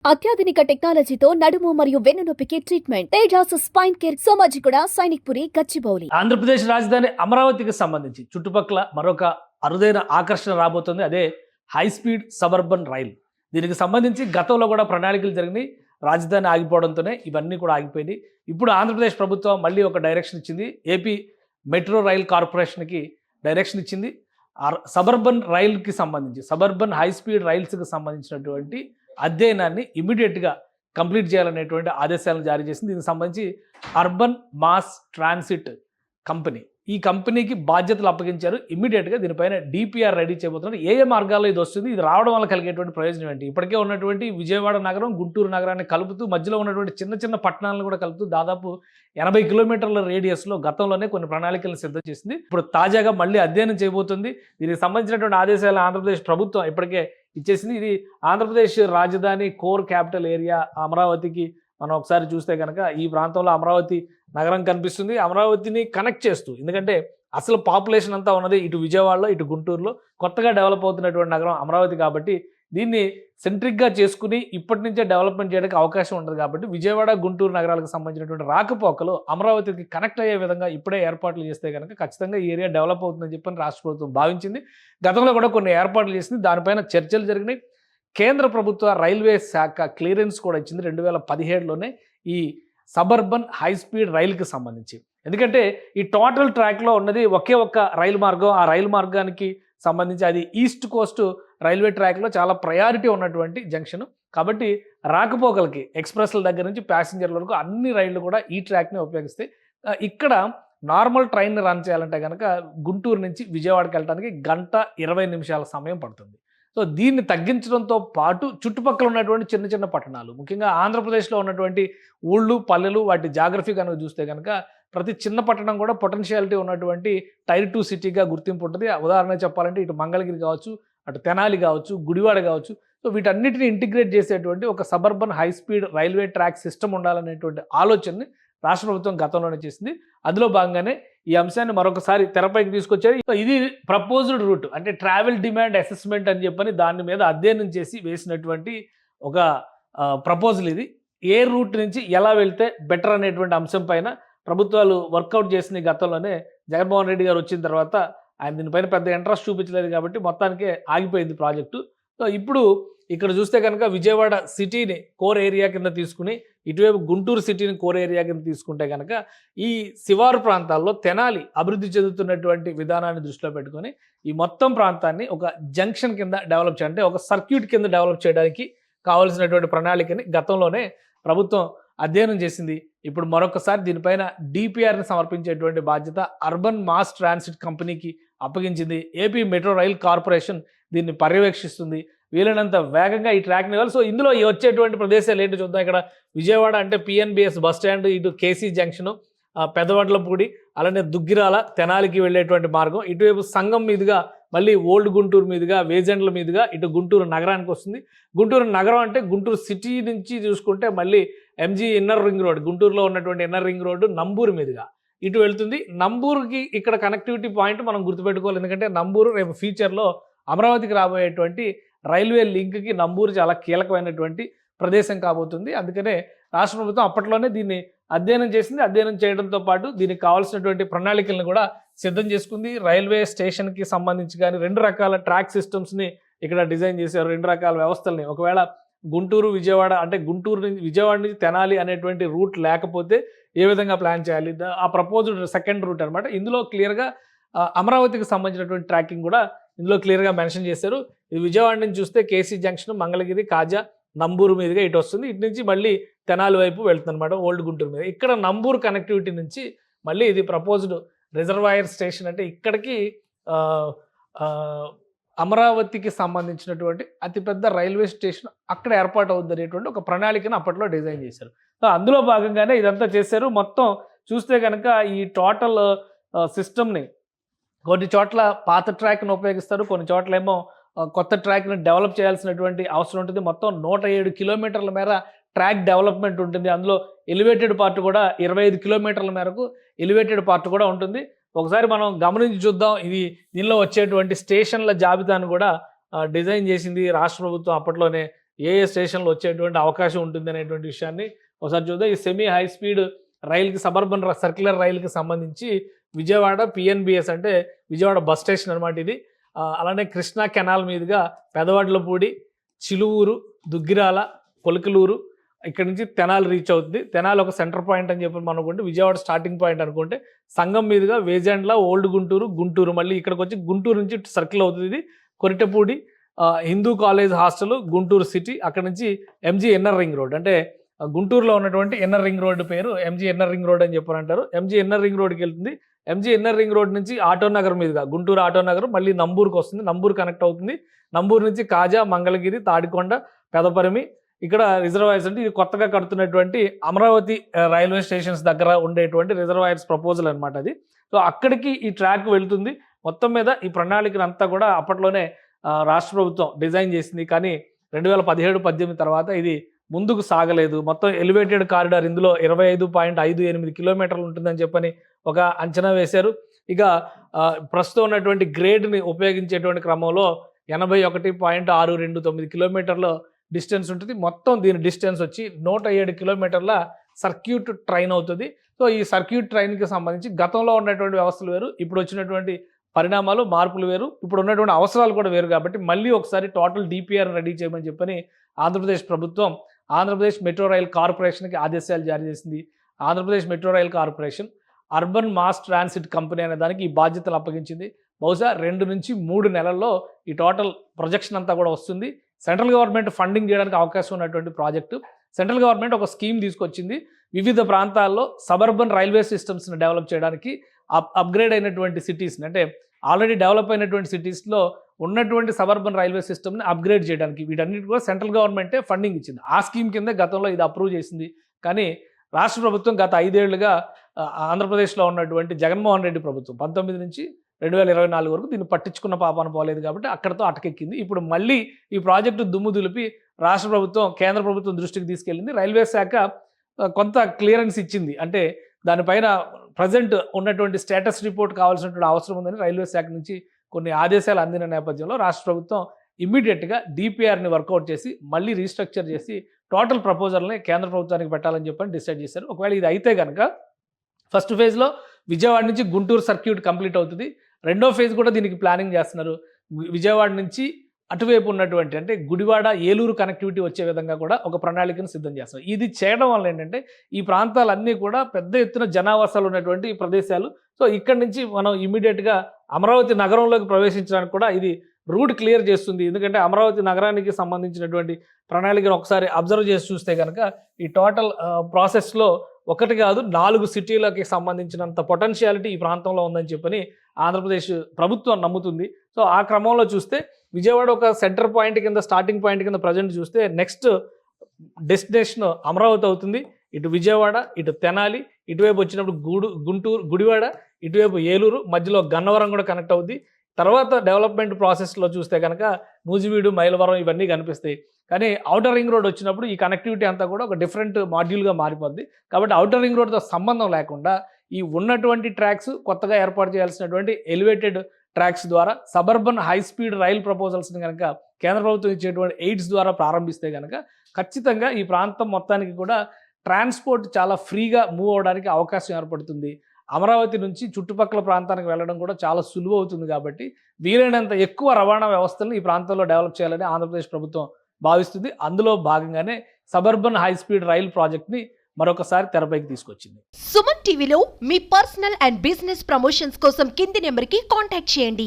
అత్యాధునిక టెక్నాలజీతో నడుము మరియు వెన్నునొప్పికి treatment Tejas spine care Somajiguda Sainikpuri Gachibowli. Andhra Pradesh రాజధాని అమరావతికి సంబంధించి చుట్టుపక్కల మరొక అరుదైన ఆకర్షణ రాబోతుంది. అదే హై స్పీడ్ సబర్బన్ రైల్. దీనికి సంబంధించి గతంలో కూడా ప్రణాళికలు జరిగినాయి. రాజధాని ఆగిపోవడంతోనే ఇవన్నీ కూడా ఆగిపోయినాయి. ఇప్పుడు ఆంధ్రప్రదేశ్ ప్రభుత్వం మళ్ళీ ఒక డైరెక్షన్ ఇచ్చింది. ఏపీ మెట్రో రైల్ కార్పొరేషన్కి డైరెక్షన్ ఇచ్చింది. సబర్బన్ రైల్కి సంబంధించి సబర్బన్ హై స్పీడ్ రైల్స్కి సంబంధించినటువంటి అధ్యయనాన్ని ఇమీడియట్గా కంప్లీట్ చేయాలనేటువంటి ఆదేశాలను జారీ చేసింది. దీనికి సంబంధించి అర్బన్ మాస్ ట్రాన్సిట్ కంపెనీ, ఈ కంపెనీకి బాధ్యతలు అప్పగించారు. ఇమీడియట్గా దీనిపైన డిపిఆర్ రెడీ చేయబోతున్నారు. ఏ మార్గాల్లో ఇది వస్తుంది, ఇది రావడం వల్ల కలిగేటువంటి ప్రయోజనం ఏంటి, ఇప్పటికే ఉన్నటువంటి విజయవాడ నగరం గుంటూరు నగరాన్ని కలుపుతూ మధ్యలో ఉన్నటువంటి చిన్న చిన్న పట్టణాలను కూడా కలుపుతూ దాదాపు 80 కిలోమీటర్ల రేడియస్లో గతంలోనే కొన్ని ప్రణాళికలను సిద్ధం చేసింది. ఇప్పుడు తాజాగా మళ్ళీ అధ్యయనం చేయబోతుంది. దీనికి సంబంధించినటువంటి ఆదేశాలు ఆంధ్రప్రదేశ్ ప్రభుత్వం ఇప్పటికే ఇచ్చేసింది. ఇది ఆంధ్రప్రదేశ్ రాజధాని కోర్ క్యాపిటల్ ఏరియా అమరావతికి మనం ఒకసారి చూస్తే కనుక ఈ ప్రాంతంలో అమరావతి నగరం కనిపిస్తుంది. అమరావతిని కనెక్ట్ చేస్తూ, ఎందుకంటే అసలు పాపులేషన్ అంతా ఉన్నది ఇటు విజయవాడలో ఇటు గుంటూరులో. కొత్తగా డెవలప్ అవుతున్నటువంటి నగరం అమరావతి కాబట్టి దీన్ని సెంట్రిక్గా చేసుకుని ఇప్పటి నుంచే డెవలప్మెంట్ చేయడానికి అవకాశం ఉంటుంది. కాబట్టి విజయవాడ గుంటూరు నగరాలకు సంబంధించినటువంటి రాకపోకలు అమరావతికి కనెక్ట్ అయ్యే విధంగా ఇప్పుడే ఏర్పాట్లు చేస్తే కనుక ఖచ్చితంగా ఈ ఏరియా డెవలప్ అవుతుందని చెప్పని రాష్ట్ర ప్రభుత్వం భావించింది. గతంలో కూడా కొన్ని ఏర్పాట్లు చేసింది. దానిపైన చర్చలు జరిగినాయి. కేంద్ర ప్రభుత్వ రైల్వే శాఖ క్లియరెన్స్ కూడా ఇచ్చింది 2017లోనే ఈ సబర్బన్ హై స్పీడ్ రైలుకి సంబంధించి. ఎందుకంటే ఈ టోటల్ ట్రాక్లో ఉన్నది ఒకే ఒక్క రైలు మార్గం. ఆ రైలు మార్గానికి సంబంధించి అది ఈస్ట్ కోస్ట్ రైల్వే ట్రాక్లో చాలా ప్రయారిటీ ఉన్నటువంటి జంక్షన్. కాబట్టి రాకపోకలకి ఎక్స్ప్రెస్ల దగ్గర నుంచి ప్యాసింజర్ల వరకు అన్ని రైళ్లు కూడా ఈ ట్రాక్ని ఉపయోగిస్తాయి. ఇక్కడ నార్మల్ ట్రైన్ రన్ చేయాలంటే కనుక గుంటూరు నుంచి విజయవాడకి వెళ్ళడానికి 1:20 నిమిషాల సమయం పడుతుంది. సో దీన్ని తగ్గించడంతో పాటు చుట్టుపక్కల ఉన్నటువంటి చిన్న చిన్న పట్టణాలు, ముఖ్యంగా ఆంధ్రప్రదేశ్లో ఉన్నటువంటి ఊళ్ళు పల్లెలు, వాటి జాగ్రఫీ కనుక చూస్తే కనుక ప్రతి చిన్న పట్టణం కూడా పొటెన్షియాలిటీ ఉన్నటువంటి టైర్ 2 సిటీగా గుర్తింపు ఉంటుంది. ఉదాహరణ చెప్పాలంటే ఇటు మంగళగిరి కావచ్చు, అటు తెనాలి కావచ్చు, గుడివాడ కావచ్చు. సో వీటన్నిటిని ఇంటిగ్రేట్ చేసేటువంటి ఒక suburban high speed railway track system ఉండాలనేటువంటి ఆలోచనని రాష్ట్ర ప్రభుత్వం గతంలోనే చేసింది. అందులో భాగంగానే ఈ అంశాన్ని మరొకసారి తెరపైకి తీసుకొచ్చారు. సో ఇది ప్రపోజ్డ్ రూట్, అంటే ట్రావెల్ డిమాండ్ అసెస్మెంట్ అని చెప్పని దాని మీద అధ్యయనం చేసి వేసినటువంటి ఒక ప్రపోజల్ ఇది. ఏ రూట్ నుంచి ఎలా వెళ్తే బెటర్ అనేటువంటి అంశం పైన ప్రభుత్వాలు వర్కౌట్ చేసిన గతంలోనే జగన్మోహన్ రెడ్డి గారు వచ్చిన తర్వాత ఆయన దీనిపైన పెద్ద ఇంట్రెస్ట్ చూపించలేదు కాబట్టి మొత్తానికే ఆగిపోయింది ప్రాజెక్టు. సో ఇప్పుడు ఇక్కడ చూస్తే కనుక విజయవాడ సిటీని కోర్ ఏరియా కింద తీసుకుని ఇటువైపు గుంటూరు సిటీని కోర్ ఏరియా కింద తీసుకుంటే కనుక ఈ శివారు ప్రాంతాల్లో తెనాలి అభివృద్ధి చెందుతున్నటువంటి విధానాన్ని దృష్టిలో పెట్టుకొని ఈ మొత్తం ప్రాంతాన్ని ఒక జంక్షన్ కింద డెవలప్ చేయాలి, అంటే ఒక సర్క్యూట్ కింద డెవలప్ చేయడానికి కావాల్సినటువంటి ప్రణాళికని గతంలోనే ప్రభుత్వం అధ్యయనం చేసింది. ఇప్పుడు మరొకసారి దీనిపైన డిపిఆర్ని సమర్పించేటువంటి బాధ్యత అర్బన్ మాస్ ట్రాన్సిట్ కంపెనీకి అప్పగించింది. ఏపీ మెట్రో రైల్ కార్పొరేషన్ దీన్ని పర్యవేక్షిస్తుంది. వీలైనంత వేగంగా ఈ ట్రాక్ని ఇవ్వాలి. సో ఇందులో వచ్చేటువంటి ప్రదేశాలు ఏంటో చూద్దాం. ఇక్కడ విజయవాడ అంటే పిఎన్బిఎస్ బస్ స్టాండ్, ఇటు కేసీ జంక్షను, పెదవడ్లపూడి, అలానే దుగ్గిరాల, తెనాలికి వెళ్ళేటువంటి మార్గం, ఇటువైపు సంగం మీదుగా మళ్ళీ ఓల్డ్ గుంటూరు మీదుగా వేజెండ్ల మీదుగా ఇటు గుంటూరు నగరానికి వస్తుంది. గుంటూరు నగరం అంటే గుంటూరు సిటీ నుంచి చూసుకుంటే మళ్ళీ ఎంజీ ఇన్నర్ రింగ్ రోడ్, గుంటూరులో ఉన్నటువంటి ఇన్నర్ రింగ్ రోడ్డు నంబూరు మీదుగా ఇటు వెళ్తుంది. నంబూరుకి ఇక్కడ కనెక్టివిటీ పాయింట్ మనం గుర్తుపెట్టుకోవాలి. ఎందుకంటే నంబూరు రేపు ఫ్యూచర్లో అమరావతికి రాబోయేటువంటి రైల్వే లింక్కి నంబూరు చాలా కీలకమైనటువంటి ప్రదేశం కాబోతుంది. అందుకనే రాష్ట్ర ప్రభుత్వం అప్పట్లోనే దీన్ని అధ్యయనం చేసింది. అధ్యయనం చేయడంతో పాటు దీనికి కావాల్సినటువంటి ప్రణాళికలను కూడా సిద్ధం చేసుకుంది. రైల్వే స్టేషన్కి సంబంధించి కానీ 2 రకాల ట్రాక్ సిస్టమ్స్ని ఇక్కడ డిజైన్ చేశారు, 2 రకాల వ్యవస్థల్ని. ఒకవేళ గుంటూరు విజయవాడ అంటే గుంటూరు నుంచి విజయవాడ నుంచి తెనాలి అనేటువంటి రూట్ లేకపోతే ఏ విధంగా ప్లాన్ చేయాలి, ఆ ప్రపోజ్డ్ సెకండ్ రూట్ అనమాట. ఇందులో క్లియర్గా అమరావతికి సంబంధించినటువంటి ట్రాకింగ్ కూడా ఇందులో క్లియర్గా మెన్షన్ చేశారు. ఇది విజయవాడ నుంచి చూస్తే కేసీ జంక్షన్, మంగళగిరి, కాజా, నంబూరు మీదుగా ఇటు వస్తుంది. ఇటు నుంచి మళ్ళీ తెనాలి వైపు వెళ్తుంది అనమాట, ఓల్డ్ గుంటూరు మీద. ఇక్కడ నంబూరు కనెక్టివిటీ నుంచి మళ్ళీ ఇది ప్రపోజ్డ్ రిజర్వాయర్ స్టేషన్, అంటే ఇక్కడికి అమరావతికి సంబంధించినటువంటి అతిపెద్ద రైల్వే స్టేషన్ అక్కడ ఏర్పాటు అవుతుంది అనేటువంటి ఒక ప్రణాళికను అప్పట్లో డిజైన్ చేశారు. సో అందులో భాగంగానే ఇదంతా చేశారు. మొత్తం చూస్తే కనుక ఈ టోటల్ సిస్టమ్ని కొన్ని చోట్ల పాత ట్రాక్ను ఉపయోగిస్తారు, కొన్ని చోట్ల ఏమో కొత్త ట్రాక్ని డెవలప్ చేయాల్సినటువంటి అవసరం ఉంటుంది. మొత్తం 107 కిలోమీటర్ల మేర ట్రాక్ డెవలప్మెంట్ ఉంటుంది. అందులో ఎలివేటెడ్ పార్ట్ కూడా 25 కిలోమీటర్ల మేరకు ఎలివేటెడ్ పార్ట్ కూడా ఉంటుంది. ఒకసారి మనం గమనించి చూద్దాం. దీనిలో వచ్చేటువంటి స్టేషన్ల జాబితాను కూడా డిజైన్ చేసింది రాష్ట్ర ప్రభుత్వం అప్పట్లోనే. ఏ స్టేషన్లో వచ్చేటువంటి అవకాశం ఉంటుంది అనేటువంటి విషయాన్ని ఒకసారి చూద్దాం. ఈ సెమీ హై స్పీడ్ రైలుకి సబర్బన్ సర్క్యులర్ రైలుకి సంబంధించి విజయవాడ పిఎన్బిఎస్ అంటే విజయవాడ బస్ స్టేషన్ అనమాట ఇది. అలానే కృష్ణా కెనాల్ మీదుగా పెదవడ్లపూడి, చిలువూరు, దుగ్గిరాల, పొలకలూరు, ఇక్కడ నుంచి తెనాలి రీచ్ అవుతుంది. తెనాలి ఒక సెంటర్ పాయింట్ అని చెప్పి మనం అనుకుంటే, విజయవాడ స్టార్టింగ్ పాయింట్ అనుకుంటే, సంగం మీదుగా వేజెండ్ల, ఓల్డ్ గుంటూరు, గుంటూరు, మళ్ళీ ఇక్కడికి వచ్చి గుంటూరు నుంచి సర్కిల్ అవుతుంది. ఇది Koritapudi Hindu college hostel, Guntur city, అక్కడ నుంచి ఎంజీ ఇన్నర్ రింగ్ రోడ్, అంటే గుంటూరులో ఉన్నటువంటి ఇన్నర్ రింగ్ రోడ్ పేరు ఎంజీ ఇన్నర్ రింగ్ రోడ్ అని చెప్పని అంటారు. ఎంజీ ఇన్నర్ రింగ్ రోడ్కి వెళ్తుంది. ఎంజీ ఇన్నర్ రింగ్ రోడ్ నుంచి ఆటోనగర్ మీదుగా గుంటూరు ఆటోనగర్ మళ్ళీ నంబూరుకి వస్తుంది. నంబూరు కనెక్ట్ అవుతుంది. నంబూరు నుంచి కాజా, మంగళగిరి, తాడికొండ, పెదపరిమి, ఇక్కడ రిజర్వాయర్స్ అంటే ఇది కొత్తగా కడుతున్నటువంటి అమరావతి రైల్వే స్టేషన్స్ దగ్గర ఉండేటువంటి రిజర్వాయర్స్ ప్రపోజల్ అనమాట అది. సో అక్కడికి ఈ ట్రాక్ వెళ్తుంది. మొత్తం మీద ఈ ప్రణాళికను అంతా కూడా అప్పట్లోనే రాష్ట్ర ప్రభుత్వం డిజైన్ చేసింది. కానీ 2017-18 తర్వాత ఇది ముందుకు సాగలేదు. మొత్తం ఎలివేటెడ్ కారిడార్ ఇందులో 25.58 కిలోమీటర్లు ఉంటుందని చెప్పని ఒక అంచనా వేశారు. ఇక ప్రస్తుతం ఉన్నటువంటి గ్రేడ్ని ఉపయోగించేటువంటి క్రమంలో 81.629 కిలోమీటర్ల డిస్టెన్స్ ఉంటుంది. మొత్తం దీని డిస్టెన్స్ వచ్చి 107 కిలోమీటర్ల సర్క్యూట్ ట్రైన్ అవుతుంది. సో ఈ సర్క్యూట్ ట్రైన్కి సంబంధించి గతంలో ఉన్నటువంటి వ్యవస్థలు వేరు, ఇప్పుడు వచ్చినటువంటి పరిణామాలు, మార్పులు వేరు, ఇప్పుడు ఉన్నటువంటి అవసరాలు కూడా వేరు. కాబట్టి మళ్ళీ ఒకసారి టోటల్ డిపిఆర్ రెడీ చేయమని చెప్పని ఆంధ్రప్రదేశ్ ప్రభుత్వం ఆంధ్రప్రదేశ్ మెట్రో రైల్ కార్పొరేషన్కి ఆదేశాలు జారీ చేసింది. Andhra Pradesh metro rail corporation urban mass transit company అనే దానికి ఈ బాధ్యతలు అప్పగించింది. బహుశా 2 నుంచి 3 నెలల్లో ఈ టోటల్ ప్రొజెక్షన్ అంతా కూడా వస్తుంది. సెంట్రల్ గవర్నమెంట్ ఫండింగ్ చేయడానికి అవకాశం ఉన్నటువంటి ప్రాజెక్టు. సెంట్రల్ గవర్నమెంట్ ఒక స్కీమ్ తీసుకొచ్చింది. వివిధ ప్రాంతాల్లో సబర్బన్ రైల్వే సిస్టమ్స్ని డెవలప్ చేయడానికి, అప్గ్రేడ్ అయినటువంటి సిటీస్ని, అంటే ఆల్రెడీ డెవలప్ అయినటువంటి సిటీస్లో ఉన్నటువంటి సబర్బన్ రైల్వే సిస్టమ్ని అప్గ్రేడ్ చేయడానికి వీటన్నిటి కూడా సెంట్రల్ గవర్నమెంటే ఫండింగ్ ఇచ్చింది. ఆ స్కీమ్ కింద గతంలో ఇది అప్రూవ్ చేసింది. కానీ రాష్ట్ర ప్రభుత్వం గత 5 ఏళ్లుగా ఆంధ్రప్రదేశ్లో ఉన్నటువంటి జగన్మోహన్ రెడ్డి ప్రభుత్వం 19 నుంచి 2024 వరకు దీన్ని పట్టించుకున్న పాపాన పోలేదు. కాబట్టి అక్కడతో అటకెక్కింది. ఇప్పుడు మళ్ళీ ఈ ప్రాజెక్టు దుమ్ము దులిపి రాష్ట్ర ప్రభుత్వం కేంద్ర ప్రభుత్వం దృష్టికి తీసుకెళ్ళింది. రైల్వే శాఖ కొంత క్లియరెన్స్ ఇచ్చింది. అంటే దానిపైన ప్రజెంట్ ఉన్నటువంటి స్టేటస్ రిపోర్ట్ కావాల్సినటువంటి అవసరం ఉందని రైల్వే శాఖ నుంచి కొన్ని ఆదేశాలు అందిన నేపథ్యంలో రాష్ట్ర ప్రభుత్వం ఇమ్మీడియట్గా డిపిఆర్ని వర్కౌట్ చేసి మళ్ళీ రీస్ట్రక్చర్ చేసి టోటల్ ప్రపోజల్ని కేంద్ర ప్రభుత్వానికి పెట్టాలని చెప్పని డిసైడ్ చేశారు. ఒకవేళ ఇది అయితే కనుక ఫస్ట్ ఫేజ్లో విజయవాడ నుంచి గుంటూరు సర్క్యూట్ కంప్లీట్ అవుతుంది. రెండో ఫేజ్ కూడా దీనికి ప్లానింగ్ చేస్తున్నారు. విజయవాడ నుంచి అటువైపు ఉన్నటువంటి అంటే గుడివాడ, ఏలూరు కనెక్టివిటీ వచ్చే విధంగా కూడా ఒక ప్రణాళికను సిద్ధం చేస్తారు. ఇది చేయడం వల్ల ఏంటంటే ఈ ప్రాంతాలన్నీ కూడా పెద్ద ఎత్తున జనావాసాలు ఉన్నటువంటి ప్రదేశాలు. సో ఇక్కడి నుంచి మనం ఇమ్మీడియట్గా అమరావతి నగరంలోకి ప్రవేశించడానికి కూడా ఇది రూట్ క్లియర్ చేస్తుంది. ఎందుకంటే అమరావతి నగరానికి సంబంధించినటువంటి ప్రణాళికను ఒకసారి అబ్జర్వ్ చేసి చూస్తే కనుక ఈ టోటల్ ప్రాసెస్లో 1 కాదు 4 సిటీలకి సంబంధించినంత పొటెన్షియాలిటీ ఈ ప్రాంతంలో ఉందని చెప్పని ఆంధ్రప్రదేశ్ ప్రభుత్వం నమ్ముతుంది. సో ఆ క్రమంలో చూస్తే విజయవాడ ఒక సెంటర్ పాయింట్ కింద, స్టార్టింగ్ పాయింట్ కింద ప్రజెంట్ చూస్తే నెక్స్ట్ డెస్టినేషన్ అమరావతి అవుతుంది. ఇటు విజయవాడ, ఇటు తెనాలి, ఇటువైపు వచ్చినప్పుడు గుంటూరు, గుడివాడ, ఇటువైపు ఏలూరు, మధ్యలో గన్నవరం కూడా కనెక్ట్ అవుద్ది. తర్వాత డెవలప్మెంట్ ప్రాసెస్లో చూస్తే కనుక నూజివీడు, మైలవరం ఇవన్నీ కనిపిస్తాయి. కానీ ఔటర్ రింగ్ రోడ్ వచ్చినప్పుడు ఈ కనెక్టివిటీ అంతా కూడా ఒక డిఫరెంట్ మాడ్యూల్గా మారిపోద్ది. కాబట్టి ఔటర్ రింగ్ రోడ్తో సంబంధం లేకుండా ఈ ఉన్నటువంటి ట్రాక్స్ కొత్తగా ఏర్పాటు చేయాల్సినటువంటి ఎలివేటెడ్ ట్రాక్స్ ద్వారా సబర్బన్ హై స్పీడ్ రైల్ ప్రపోజల్స్ని కనుక కేంద్ర ప్రభుత్వం ఇచ్చేటువంటి ఎయిడ్స్ ద్వారా ప్రారంభిస్తే కనుక ఖచ్చితంగా ఈ ప్రాంతం మొత్తానికి కూడా ట్రాన్స్పోర్ట్ చాలా ఫ్రీగా మూవ్ అవడానికి అవకాశం ఏర్పడుతుంది. అమరావతి నుంచి చుట్టుపక్కల ప్రాంతానికి వెళ్ళడం కూడా చాలా సులువు అవుతుంది. కాబట్టి వీలైనంత ఎక్కువ రవాణా వ్యవస్థలను ఈ ప్రాంతంలో డెవలప్ చేయాలని ఆంధ్రప్రదేశ్ ప్రభుత్వం భావిస్తుంది. అందులో భాగంగానే సబర్బన్ హై స్పీడ్ రైల్ ప్రాజెక్ట్ని మరొకసారి తెరపైకి తీసుకొచ్చింది. సుమన్ టీవీలో మీ పర్సనల్ అండ్ బిజినెస్ ప్రమోషన్స్ కోసం కింది నెంబర్కి కాంటాక్ట్ చేయండి.